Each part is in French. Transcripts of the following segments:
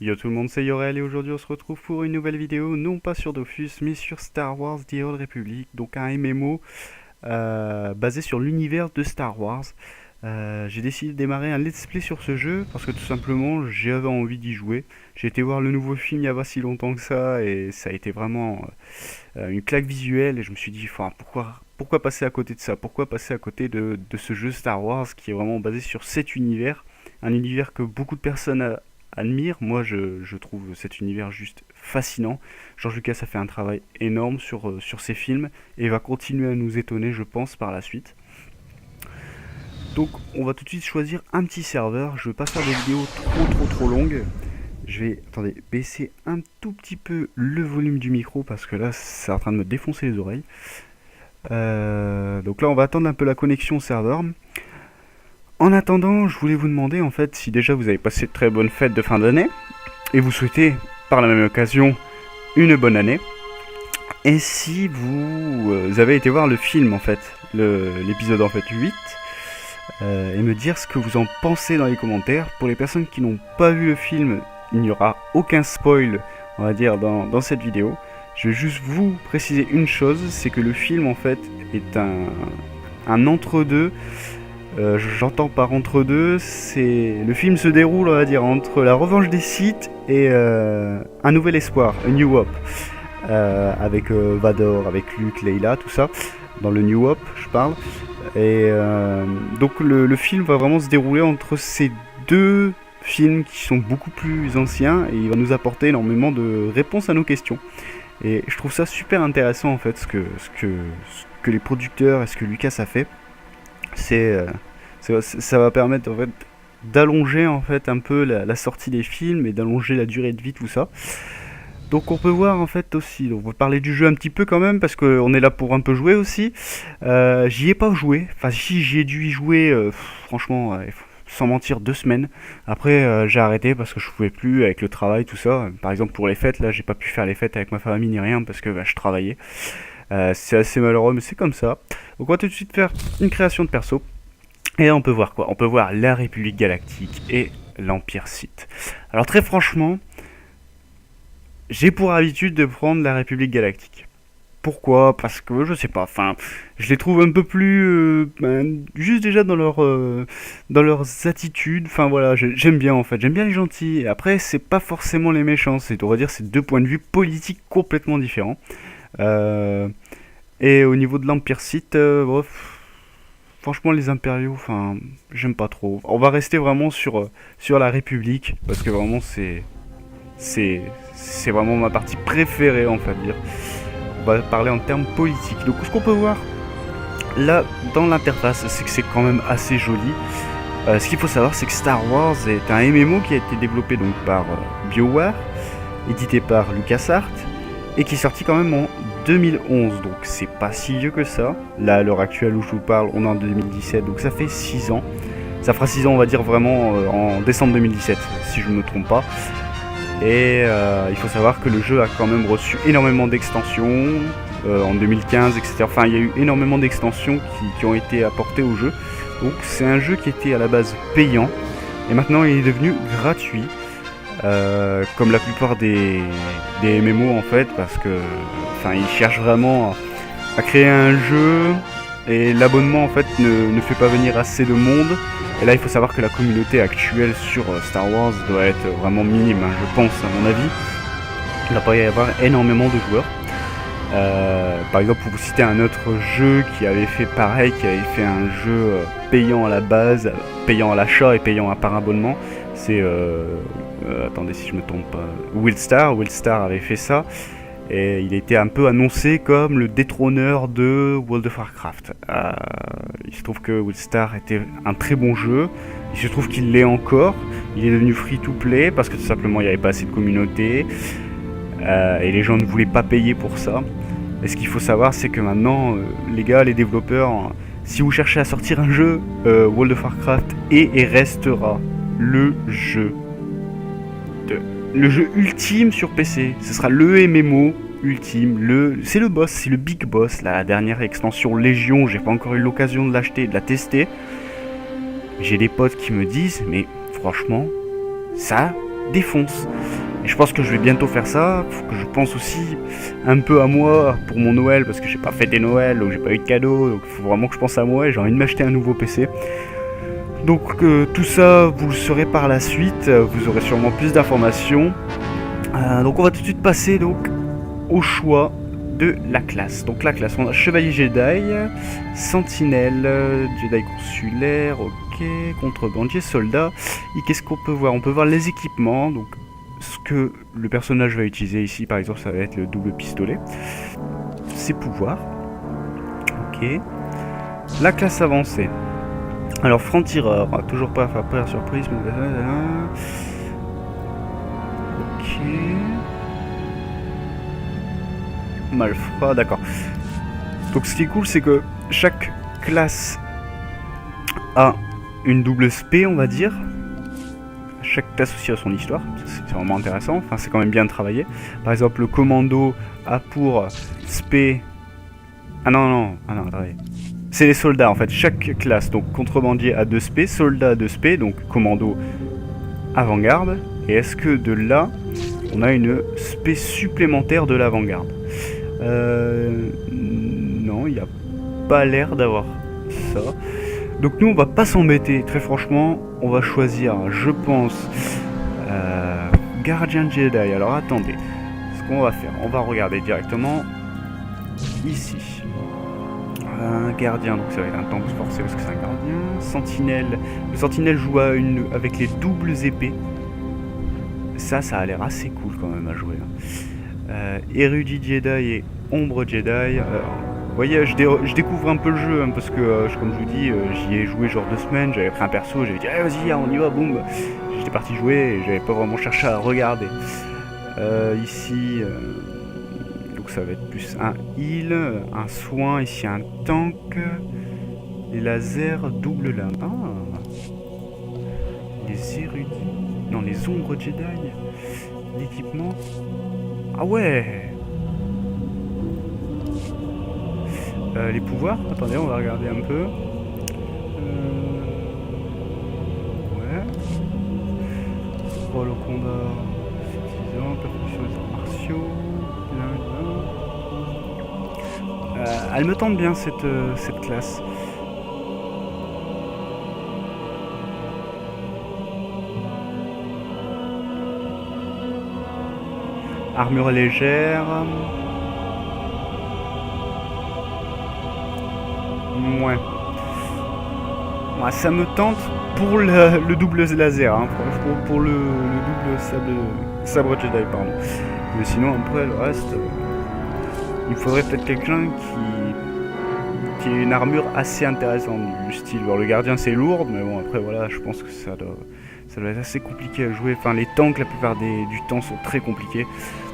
Yo tout le monde, c'est Yorel et aujourd'hui on se retrouve pour une nouvelle vidéo, non pas sur Dofus mais sur Star Wars The Old Republic, donc un MMO basé sur l'univers de Star Wars. J'ai décidé de démarrer un let's play sur ce jeu parce que tout simplement j'avais envie d'y jouer. J'ai été voir le nouveau film il n'y a pas si longtemps que ça et ça a été vraiment une claque visuelle et je me suis dit enfin, pourquoi passer à côté de ça? Pourquoi passer à côté de ce jeu Star Wars qui est vraiment basé sur cet univers? Un univers que beaucoup de personnes admirent. Moi, je trouve cet univers juste fascinant. George Lucas a fait un travail énorme sur ses films et va continuer à nous étonner, je pense, par la suite. Donc, on va tout de suite choisir un petit serveur. Je ne veux pas faire des vidéos trop longues. Je vais, attendez, baisser un tout petit peu le volume du micro parce que là, c'est en train de me défoncer les oreilles. Donc là, on va attendre un peu la connexion au serveur. En attendant, je voulais vous demander en fait si déjà vous avez passé de très bonnes fêtes de fin d'année et vous souhaitez par la même occasion une bonne année. Et si vous avez été voir le film en fait, l'épisode en fait 8, et me dire ce que vous en pensez dans les commentaires. Pour les personnes qui n'ont pas vu le film, il n'y aura aucun spoil, on va dire, dans cette vidéo. Je vais juste vous préciser une chose, c'est que le film en fait est un entre-deux. J'entends par entre-deux, c'est le film se déroule, on va dire, entre la revanche des Sith et un nouvel espoir, A New Hope, avec Vador, avec Luke, Leila, tout ça, dans le New Hope, je parle. Et donc le film va vraiment se dérouler entre ces deux films qui sont beaucoup plus anciens et il va nous apporter énormément de réponses à nos questions. Et je trouve ça super intéressant en fait, ce que les producteurs et ce que Lucas a fait. Ça va permettre en fait d'allonger en fait un peu la sortie des films et d'allonger la durée de vie, tout ça. Donc on peut voir en fait aussi, on va parler du jeu un petit peu quand même parce qu'on est là pour un peu jouer aussi. J'y ai pas joué, enfin si j'y ai dû y jouer, franchement, sans mentir 2 semaines. Après j'ai arrêté parce que je pouvais plus avec le travail, tout ça. Par exemple pour les fêtes, là j'ai pas pu faire les fêtes avec ma famille ni rien parce que je travaillais. C'est assez malheureux mais c'est comme ça. Donc on va tout de suite faire une création de perso. Et là, on peut voir quoi? On peut voir la République Galactique et l'Empire Sith. Alors très franchement, j'ai pour habitude de prendre la République Galactique. Pourquoi? Parce que je sais pas, enfin, je les trouve un peu plus, juste déjà dans leurs attitudes. Enfin voilà, j'aime bien en fait, j'aime bien les gentils. Et après, c'est pas forcément les méchants, on va dire, c'est deux points de vue politiques complètement différents. Euh, et au niveau de l'Empire Sith, bref, franchement, les impériaux, enfin, j'aime pas trop. On va rester vraiment sur la République, parce que vraiment, c'est, c'est vraiment ma partie préférée, en fait, dire. On va parler en termes politiques. Donc, ce qu'on peut voir là dans l'interface, c'est que c'est quand même assez joli. Ce qu'il faut savoir, c'est que Star Wars est un MMO qui a été développé donc par BioWare, édité par LucasArts, et qui est sorti quand même en 2011, donc c'est pas si vieux que ça. Là, à l'heure actuelle où je vous parle, on est en 2017, donc ça fait 6 ans. Ça fera 6 ans, on va dire vraiment en décembre 2017, si je ne me trompe pas. Et il faut savoir que le jeu a quand même reçu énormément d'extensions en 2015, etc. Enfin, il y a eu énormément d'extensions qui ont été apportées au jeu. Donc c'est un jeu qui était à la base payant, et maintenant il est devenu gratuit. Comme la plupart des MMO en fait, parce que enfin ils cherchent vraiment à créer un jeu et l'abonnement en fait ne fait pas venir assez de monde. Et là il faut savoir que la communauté actuelle sur Star Wars doit être vraiment minime, hein, je pense à mon avis. Il va pas y avoir énormément de joueurs. Par exemple, pour vous citer un autre jeu qui avait fait pareil, qui avait fait un jeu payant à la base, payant à l'achat et payant par abonnement, c'est attendez si je me trompe pas, Wildstar avait fait ça et il était un peu annoncé comme le détrôneur de World of Warcraft. Il se trouve que Wildstar était un très bon jeu, il se trouve qu'il l'est encore, il est devenu free to play parce que tout simplement il n'y avait pas assez de communauté et les gens ne voulaient pas payer pour ça. Et ce qu'il faut savoir, c'est que maintenant les gars, les développeurs, si vous cherchez à sortir un jeu, World of Warcraft est et restera le jeu ultime sur PC. Ce sera le MMO ultime, c'est le boss, c'est le big boss. La dernière extension Légion, j'ai pas encore eu l'occasion de l'acheter et de la tester. J'ai des potes qui me disent, mais franchement, ça, défonce. Et je pense que je vais bientôt faire ça. Faut que je pense aussi un peu à moi pour mon Noël, parce que j'ai pas fêté Noël, donc j'ai pas eu de cadeau, donc il faut vraiment que je pense à moi et j'ai envie de m'acheter un nouveau PC. Donc tout ça, vous le saurez par la suite, vous aurez sûrement plus d'informations. Donc on va tout de suite passer donc au choix de la classe. Donc la classe, on a Chevalier Jedi, Sentinelle, Jedi Consulaire, ok, Contrebandier, Soldat. Et qu'est-ce qu'on peut voir? On peut voir les équipements, donc ce que le personnage va utiliser ici, par exemple, ça va être le double pistolet. Ses pouvoirs, ok. La classe avancée. Alors, franc-tireur, toujours pas faire peur surprise. Ok. Malfrat, d'accord. Donc, ce qui est cool, c'est que chaque classe a une double spé, on va dire. Chaque classe aussi a son histoire. C'est vraiment intéressant. Enfin, c'est quand même bien travaillé. Par exemple, le commando a pour spé. Ah non, attendez. C'est les soldats en fait, chaque classe, donc contrebandier a 2 spé, soldat a 2 spé, donc commando avant-garde. Et est-ce que de là, on a une spé supplémentaire de l'avant-garde? Non, il n'y a pas l'air d'avoir ça. Donc nous, on va pas s'embêter, très franchement, on va choisir, je pense, gardien Jedi. Alors attendez, ce qu'on va faire, on va regarder directement ici. Un gardien, donc ça va être un tank forcé parce que c'est un gardien. Sentinelle, le sentinelle joue avec les doubles épées. Ça a l'air assez cool quand même à jouer. Érudit Jedi et ombre Jedi. Vous voyez, je découvre un peu le jeu, hein, parce que, comme je vous dis, j'y ai joué genre 2 semaines, j'avais pris un perso, j'avais dit allez vas-y, on y va, boum. J'étais parti jouer et j'avais pas vraiment cherché à regarder. Ici... donc ça va être plus un heal, un soin, ici un tank, les lasers, double lame. Ah, les érudits, non les ombres Jedi, l'équipement. Ah ouais. Les pouvoirs, attendez, on va regarder un peu. Ouais. Rôle au combat, suffisant, perfection des arts martiaux. Elle me tente bien cette classe. Armure légère. Ouais. Ouais, ça me tente pour le double laser, hein, pour le double sabre Jedi, pardon. Mais sinon après le reste... il faudrait peut-être quelqu'un qui ait une armure assez intéressante du style. Alors, le gardien c'est lourd, mais bon après voilà, je pense que ça doit être assez compliqué à jouer. Enfin les tanks la plupart du temps sont très compliqués.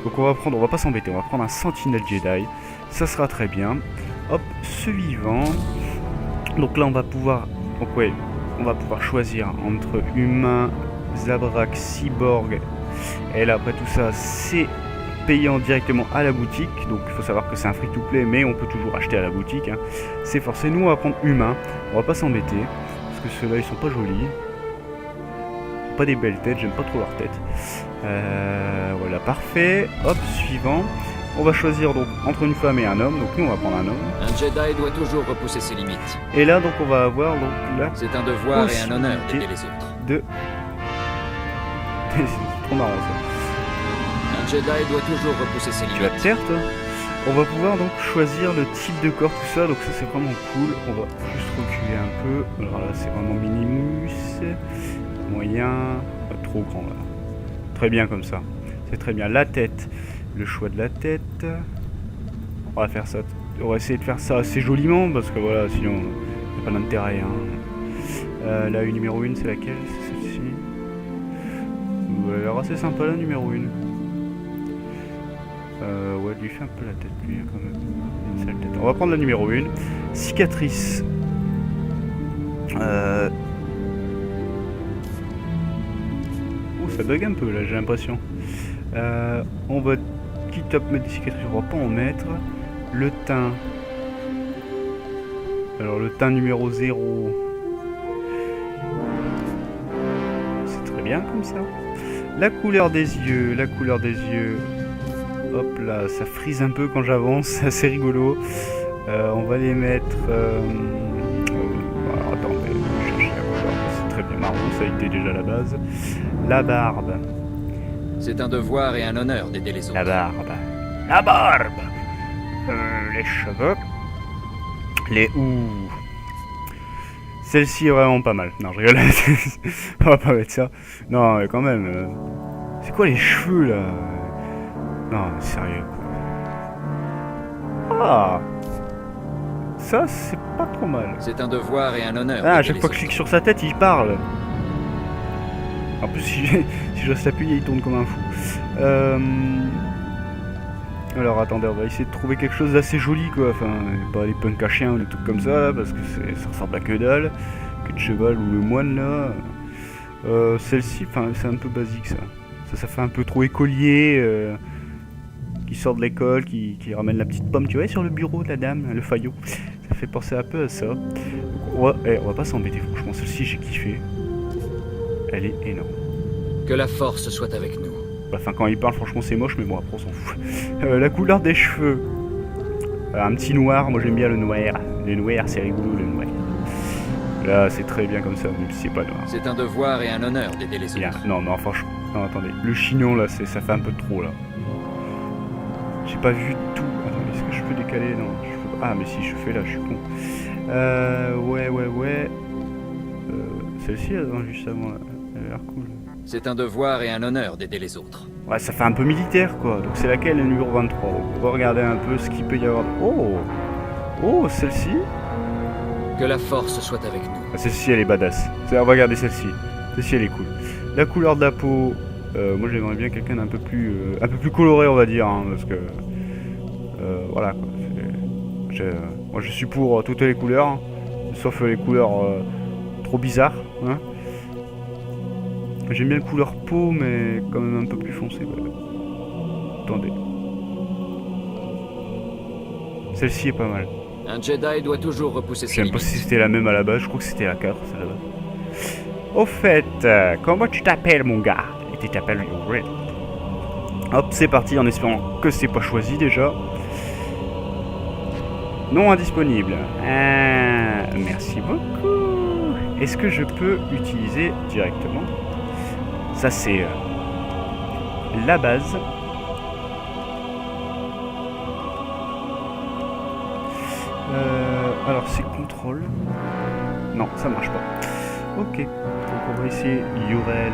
Donc on va pas s'embêter, on va prendre un sentinelle Jedi. Ça sera très bien. Hop, ce vivant. Donc là on va pouvoir. Donc ouais, on va pouvoir choisir entre humain, Zabrak, cyborg. Et là après tout ça c'est payant directement à la boutique, donc il faut savoir que c'est un free to play, mais on peut toujours acheter à la boutique, hein. C'est forcé. Nous on va prendre humain, on va pas s'embêter, parce que ceux-là ils sont pas jolis, pas des belles têtes, j'aime pas trop leur tête. Voilà, parfait. Hop, suivant. On va choisir donc entre une femme et un homme, donc nous on va prendre un homme. Un Jedi doit toujours repousser ses limites. Et là donc on va avoir donc là. C'est un devoir et un honneur d'aider les autres. C'est trop marrant ça. Un Jedi doit toujours repousser ses limites. Tu vas te taire toi? On va pouvoir donc choisir le type de corps, tout ça, donc ça c'est vraiment cool. On va juste reculer un peu. Alors là c'est vraiment minimus, moyen, pas trop grand là. Très bien comme ça, c'est très bien. La tête, le choix de la tête. On va faire ça, on va essayer de faire ça assez joliment parce que voilà, sinon il n'y a pas d'intérêt. Hein. La numéro 1 c'est laquelle? C'est celle-ci. Elle a l'air assez sympa la numéro 1. Ouais, lui fait un peu la tête, lui, quand même. Une sale tête. On va prendre la numéro 1. Cicatrice. Oh, ça bug un peu, là, j'ai l'impression. On va, quitte à mettre des cicatrices, on va pas en mettre. Le teint. Alors, le teint numéro 0. C'est très bien, comme ça. La couleur des yeux, la couleur des yeux. Hop là, ça frise un peu quand j'avance, c'est assez rigolo. On va les mettre... alors, attends, je vais chercher la couleur, c'est très bien marron, ça a été déjà la base. La barbe. C'est un devoir et un honneur d'aider les autres. La barbe. La barbe. Les cheveux. Les ouh. Celle-ci est vraiment pas mal. Non, je rigole. On va pas mettre ça. Non, mais quand même. C'est quoi les cheveux là? Non, sérieux quoi. Ah. Ça, c'est pas trop mal. C'est un devoir et un honneur. Ah, à d'aider chaque les fois que je autres. clique sur sa tête, il parle. En plus, si je reste appuyé, il tourne comme un fou. Alors attendez, on va essayer de trouver quelque chose d'assez joli quoi. Enfin, pas les punks à chiens ou des trucs comme ça, là, parce que ça ressemble à que dalle. Que de cheval ou le moine là. Celle-ci, enfin, c'est un peu basique ça. Ça fait un peu trop écolier. Qui sort de l'école, qui ramène la petite pomme, tu vois, sur le bureau de la dame, le faillot. Ça fait penser un peu à ça. Donc, on va pas s'embêter, franchement. Celle-ci, j'ai kiffé. Elle est énorme. Que la force soit avec nous. Enfin, quand il parle, franchement, c'est moche, mais bon, après, on s'en fout. La couleur des cheveux. Un petit noir, moi j'aime bien le noir. Le noir, c'est rigolo, le noir. Là, c'est très bien comme ça, même si c'est pas noir. C'est un devoir et un honneur d'aider les autres. Non, franchement. Non, attendez. Le chignon, là, ça fait un peu trop, là. J'ai pas vu tout. Attendez, est-ce que je peux décaler? Non, je peux pas. Ah, mais si je fais là, je suis con. Ouais. Celle-ci, juste avant, là. Elle a l'air cool. C'est un devoir et un honneur d'aider les autres. Ouais, ça fait un peu militaire, quoi. Donc c'est laquelle, le numéro 23? Donc, on va regarder un peu ce qu'il peut y avoir. Oh, celle-ci. Que la force soit avec nous. Ah, celle-ci, elle est badass. On va regarder celle-ci. Celle-ci, elle est cool. La couleur de la peau. Moi, j'aimerais bien quelqu'un d'un peu plus coloré, on va dire, hein, parce que voilà, quoi. Moi, je suis pour toutes les couleurs, hein, sauf les couleurs trop bizarres. Hein. J'aime bien la couleur peau, mais quand même un peu plus foncé. Ouais. Attendez. Celle-ci est pas mal. Un Jedi doit toujours repousser Je ses sais même pas si limites. c'était la même à la base, je crois que c'était la 4, celle-là. Au fait, comment tu t'appelles, mon gars? Et tu t'appelles Red. Hop, c'est parti, en espérant que c'est pas choisi déjà. Non indisponible. Merci beaucoup. Est-ce que je peux utiliser directement? Ça, c'est la base. Alors, c'est contrôle. Non, ça marche pas. Ok, donc on va essayer Yorel.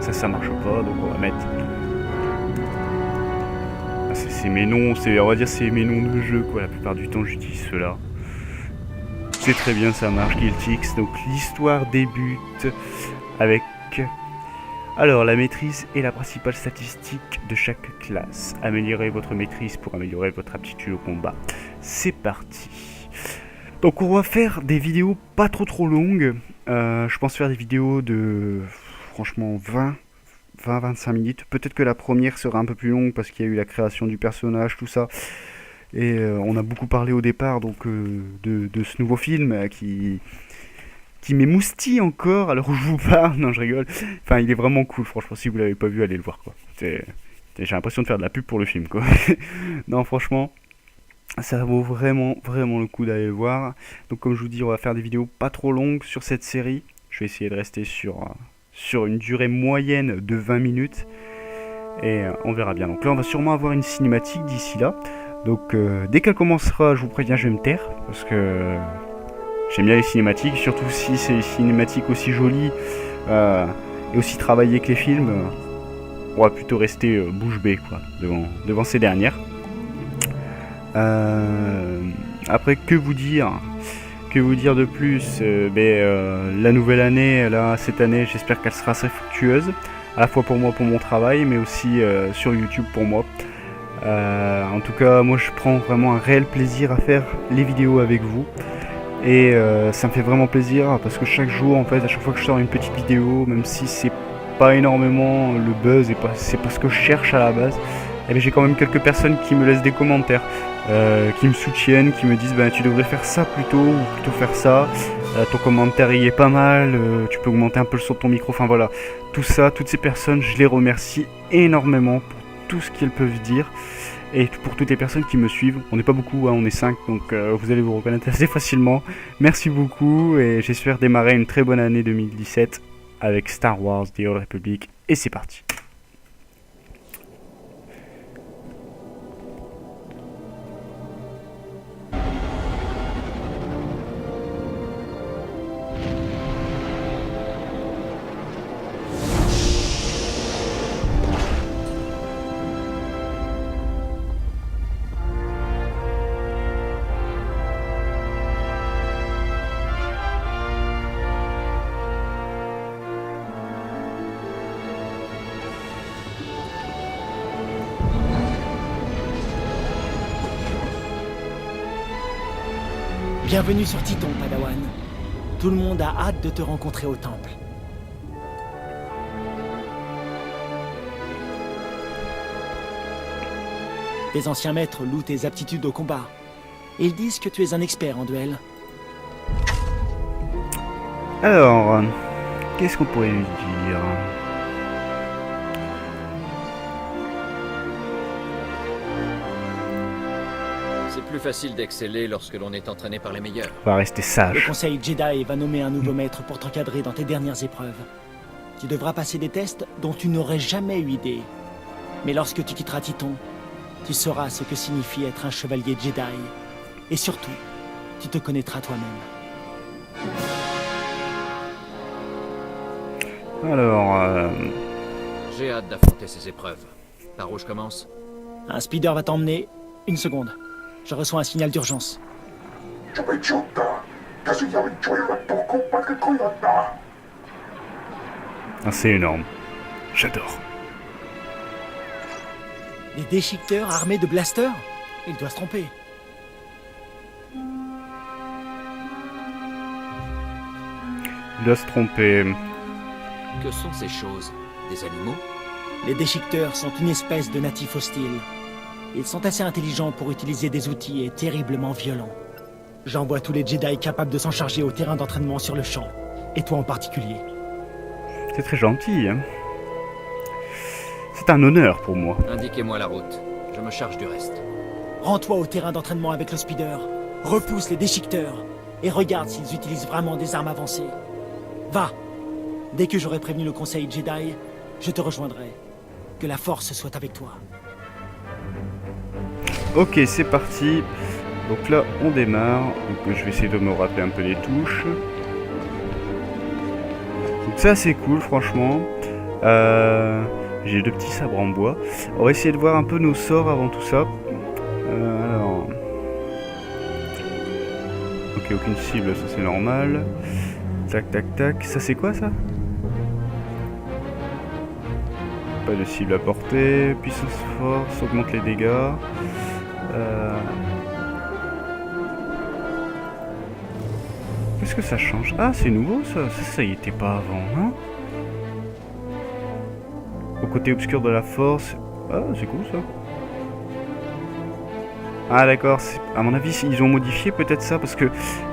Ça marche pas, donc on va mettre... Ah, c'est mes noms, on va dire c'est mes noms de jeu, quoi. La plupart du temps, j'utilise ceux-là. C'est très bien, ça marche, Guiltix. Donc l'histoire débute avec... Alors, la maîtrise est la principale statistique de chaque classe. Améliorez votre maîtrise pour améliorer votre aptitude au combat. C'est parti. Donc on va faire des vidéos pas trop longues. Je pense faire des vidéos de franchement 20-25 minutes. Peut-être que la première sera un peu plus longue parce qu'il y a eu la création du personnage, tout ça. Et on a beaucoup parlé au départ donc de ce nouveau film qui m'émoustille encore alors où je vous parle. Non, je rigole. Enfin, il est vraiment cool, franchement. Si vous l'avez pas vu, allez le voir, quoi. J'ai l'impression de faire de la pub pour le film, quoi. Non, franchement, ça vaut vraiment le coup d'aller le voir. Donc, comme je vous dis, on va faire des vidéos pas trop longues sur cette série. Je vais essayer de rester sur une durée moyenne de 20 minutes. Et on verra bien. Donc là, on va sûrement avoir une cinématique d'ici là. Donc, dès qu'elle commencera, je vous préviens, je vais me taire. Parce que... j'aime bien les cinématiques, surtout si c'est des cinématiques aussi jolies et aussi travaillées que les films. On va plutôt rester bouche bée quoi, devant ces dernières. Après, que vous dire de plus? La nouvelle année, là, cette année, j'espère qu'elle sera assez fructueuse, à la fois pour moi, pour mon travail, mais aussi sur YouTube pour moi. En tout cas, moi, je prends vraiment un réel plaisir à faire les vidéos avec vous. Et ça me fait vraiment plaisir parce que chaque jour, en fait, à chaque fois que je sors une petite vidéo, même si c'est pas énormément le buzz et c'est pas ce que je cherche à la base, eh bien, j'ai quand même quelques personnes qui me laissent des commentaires, qui me soutiennent, qui me disent bah, tu devrais faire ça plutôt, ou plutôt faire ça, ton commentaire il est pas mal, tu peux augmenter un peu le son de ton micro, enfin voilà. Tout ça, toutes ces personnes, je les remercie énormément pour tout ce qu'elles peuvent dire. Et pour toutes les personnes qui me suivent, on n'est pas beaucoup, hein, on est 5, donc vous allez vous reconnaître assez facilement. Merci beaucoup et j'espère démarrer une très bonne année 2017 avec Star Wars The Old Republic. Et c'est parti. Bienvenue sur Titon, Padawan. Tout le monde a hâte de te rencontrer au temple. Tes anciens maîtres louent tes aptitudes au combat. Ils disent que tu es un expert en duel. Alors, qu'est-ce qu'on pourrait lui dire ? C'est plus facile d'exceller lorsque l'on est entraîné par les meilleurs. On va rester Le sage. conseil Jedi va nommer un nouveau maître pour t'encadrer dans tes dernières épreuves. Tu devras passer des tests dont tu n'aurais jamais eu idée. Mais lorsque tu quitteras Titon, tu sauras ce que signifie être un chevalier Jedi. Et surtout, tu te connaîtras toi-même. Alors, J'ai hâte d'affronter ces épreuves. Par où je commence? Un speeder va t'emmener. Une seconde. Je reçois un signal d'urgence. ah, c'est énorme. J'adore. Des déchiqueteurs armés de blasters? Il doit se tromper. Il doit se tromper. Que sont ces choses? Des animaux? Les déchiqueteurs sont une espèce de natifs hostiles. Ils sont assez intelligents pour utiliser des outils et terriblement violents. J'envoie tous les Jedi capables de s'en charger au terrain d'entraînement sur le champ. Et toi en particulier. C'est très gentil. Hein. C'est un honneur pour moi. Indiquez-moi la route. Je me charge du reste. Rends-toi au terrain d'entraînement avec le speeder. Repousse les déchiqueteurs. Et regarde s'ils utilisent vraiment des armes avancées. Va. Dès que j'aurai prévenu le conseil Jedi, je te rejoindrai. Que la force soit avec toi. Ok, c'est parti. Donc là, on démarre. Donc je vais essayer de me rappeler un peu les touches. Donc ça, c'est cool, franchement. J'ai deux petits sabres en bois. On va essayer de voir un peu nos sorts avant tout ça. Alors... Ok, aucune cible, ça c'est normal. Tac, tac, tac. Ça, c'est quoi, ça? Pas de cible à portée. Puissance force, augmente les dégâts. Qu'est-ce que ça change? Ah, c'est nouveau, ça. Ça y était pas avant, hein? Au côté obscur de la force. Ah, c'est cool, ça. Ah, d'accord. À mon avis, ils ont modifié peut-être ça, parce que,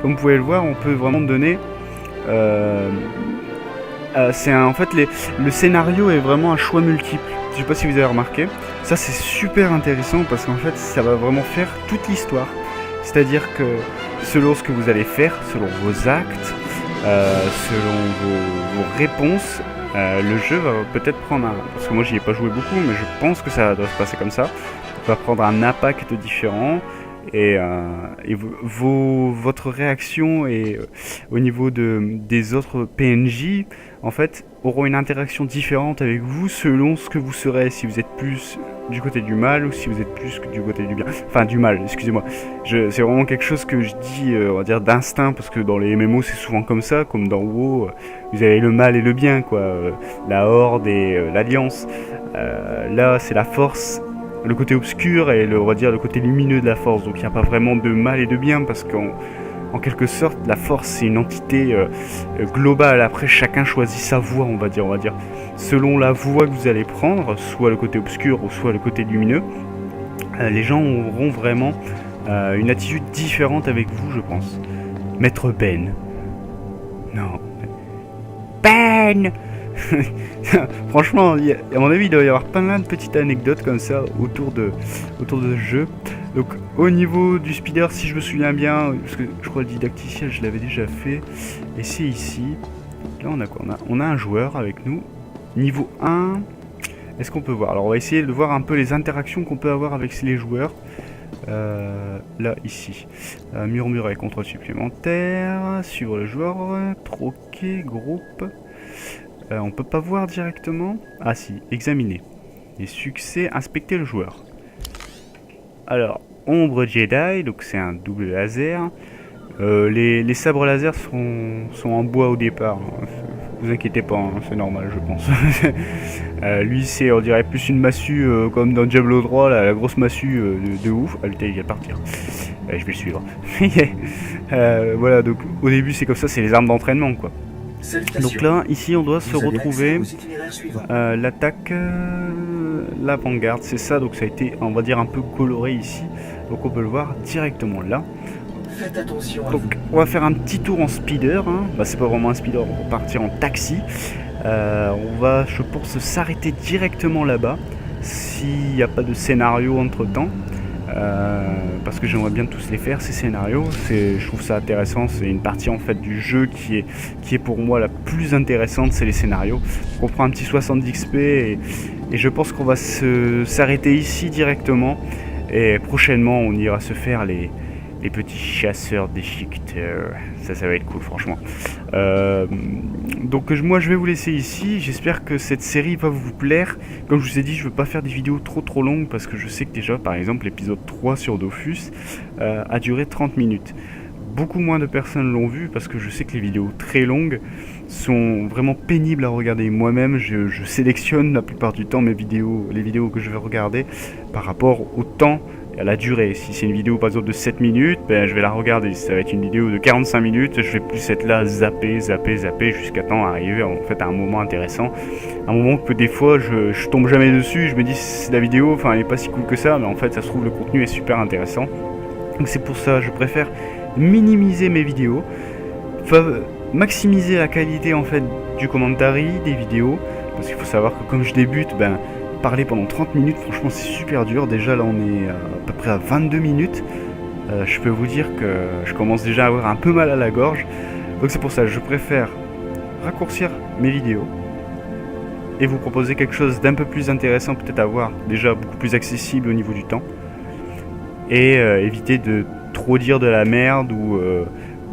comme vous pouvez le voir, on peut vraiment donner... en fait, le scénario est vraiment un choix multiple. Je sais pas si vous avez remarqué. Ça, c'est super intéressant, parce qu'en fait, ça va vraiment faire toute l'histoire. C'est-à-dire que, selon ce que vous allez faire, selon vos actes, selon vos réponses, le jeu va peut-être prendre un... Parce que moi, j'y ai pas joué beaucoup, mais je pense que ça doit se passer comme ça. Il va prendre un impact différent. Et votre réaction et au niveau des autres PNJ, en fait, auront une interaction différente avec vous selon ce que vous serez. Si vous êtes plus du côté du mal ou si vous êtes plus du côté du bien. Enfin, du mal, excusez-moi. C'est vraiment quelque chose que je dis, on va dire, d'instinct, parce que dans les MMO, c'est souvent comme ça, comme dans WoW, vous avez le mal et le bien, quoi. La Horde et l'Alliance. Là, c'est la force... Le côté obscur et on va dire le côté lumineux de la force, donc il n'y a pas vraiment de mal et de bien, parce qu'on en quelque sorte, la force c'est une entité globale. Après, chacun choisit sa voie, on va dire. Selon la voie que vous allez prendre, soit le côté obscur ou soit le côté lumineux, les gens auront vraiment une attitude différente avec vous, je pense. Maître Ben. Non. Ben. Franchement, à mon avis, il doit y avoir plein de petites anecdotes comme ça autour de ce jeu. Donc, au niveau du speeder, si je me souviens bien, parce que je crois le didacticiel, je l'avais déjà fait. Et c'est ici. Là, on a quoi? On a un joueur avec nous. Niveau 1. Est-ce qu'on peut voir? Alors, on va essayer de voir un peu les interactions qu'on peut avoir avec les joueurs. Là, ici. Murmurer, contrôle supplémentaire. Suivre le joueur. Troquer, groupe. On peut pas voir directement. Ah si, examiner. Les succès, inspecter le joueur. Alors, ombre Jedi, donc c'est un double laser. Les sabres laser sont en bois au départ. Vous inquiétez pas, hein, c'est normal, je pense. Lui, c'est, on dirait, plus une massue comme dans Diablo 3, la grosse massue de ouf. Ah, putain, il vient de partir. Je vais le suivre. Voilà, donc au début, c'est comme ça, c'est les armes d'entraînement, quoi. Donc là, ici, on doit se retrouver l'attaque, l'avant-garde, c'est ça. Donc ça a été, on va dire, un peu coloré ici. Donc on peut le voir directement là. Faites attention à donc on va faire un petit tour en speeder. Hein. Bah, c'est pas vraiment un speeder, on va partir en taxi. On va, je pense, s'arrêter directement là-bas s'il n'y a pas de scénario entre-temps. Parce que j'aimerais bien tous les faire, ces scénarios. Je trouve ça intéressant. C'est une partie en fait du jeu qui est pour moi la plus intéressante, c'est les scénarios. Donc on prend un petit 70 XP et je pense qu'on va s'arrêter ici directement. Et prochainement, on ira se faire les petits chasseurs d'échiqueteurs. Ça va être cool, franchement. Donc moi, je vais vous laisser ici. J'espère que cette série va vous plaire. Comme je vous ai dit, je veux pas faire des vidéos trop longues parce que je sais que déjà, par exemple, l'épisode 3 sur Dofus a duré 30 minutes. Beaucoup moins de personnes l'ont vu parce que je sais que les vidéos très longues sont vraiment pénibles à regarder. Moi-même, je sélectionne la plupart du temps les vidéos que je vais regarder par rapport au temps et à la durée. Si c'est une vidéo par exemple de 7 minutes, je vais la regarder. Si ça va être une vidéo de 45 minutes, je vais plus être là zapper jusqu'à temps arriver en fait à un moment intéressant. Un moment que des fois je tombe jamais dessus, je me dis c'est la vidéo, enfin elle est pas si cool que ça, mais en fait ça se trouve le contenu est super intéressant. Donc c'est pour ça je préfère minimiser mes vidéos, maximiser la qualité en fait du commentary des vidéos, parce qu'il faut savoir que comme je débute, parler pendant 30 minutes, franchement c'est super dur. Déjà là on est à peu près à 22 minutes. Je peux vous dire que je commence déjà à avoir un peu mal à la gorge. Donc c'est pour ça que je préfère raccourcir mes vidéos et vous proposer quelque chose d'un peu plus intéressant, peut-être à voir, déjà beaucoup plus accessible au niveau du temps. Et éviter de trop dire de la merde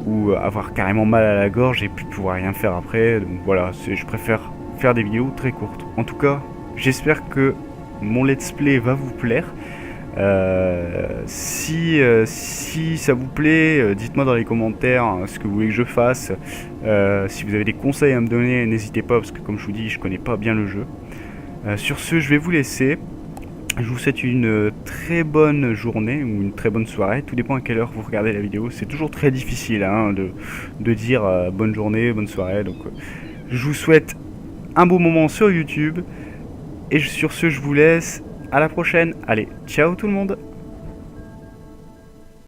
ou avoir carrément mal à la gorge et puis pouvoir rien faire après. Donc voilà, je préfère faire des vidéos très courtes. En tout cas, j'espère que mon let's play va vous plaire. Si ça vous plaît, dites-moi dans les commentaires ce que vous voulez que je fasse. Si vous avez des conseils à me donner, n'hésitez pas parce que comme je vous dis, je connais pas bien le jeu. Sur ce, je vais vous laisser. Je vous souhaite une très bonne journée ou une très bonne soirée. Tout dépend à quelle heure vous regardez la vidéo. C'est toujours très difficile de dire bonne journée, bonne soirée. Donc je vous souhaite un beau moment sur YouTube. Et sur ce, je vous laisse. À la prochaine. Allez, ciao tout le monde.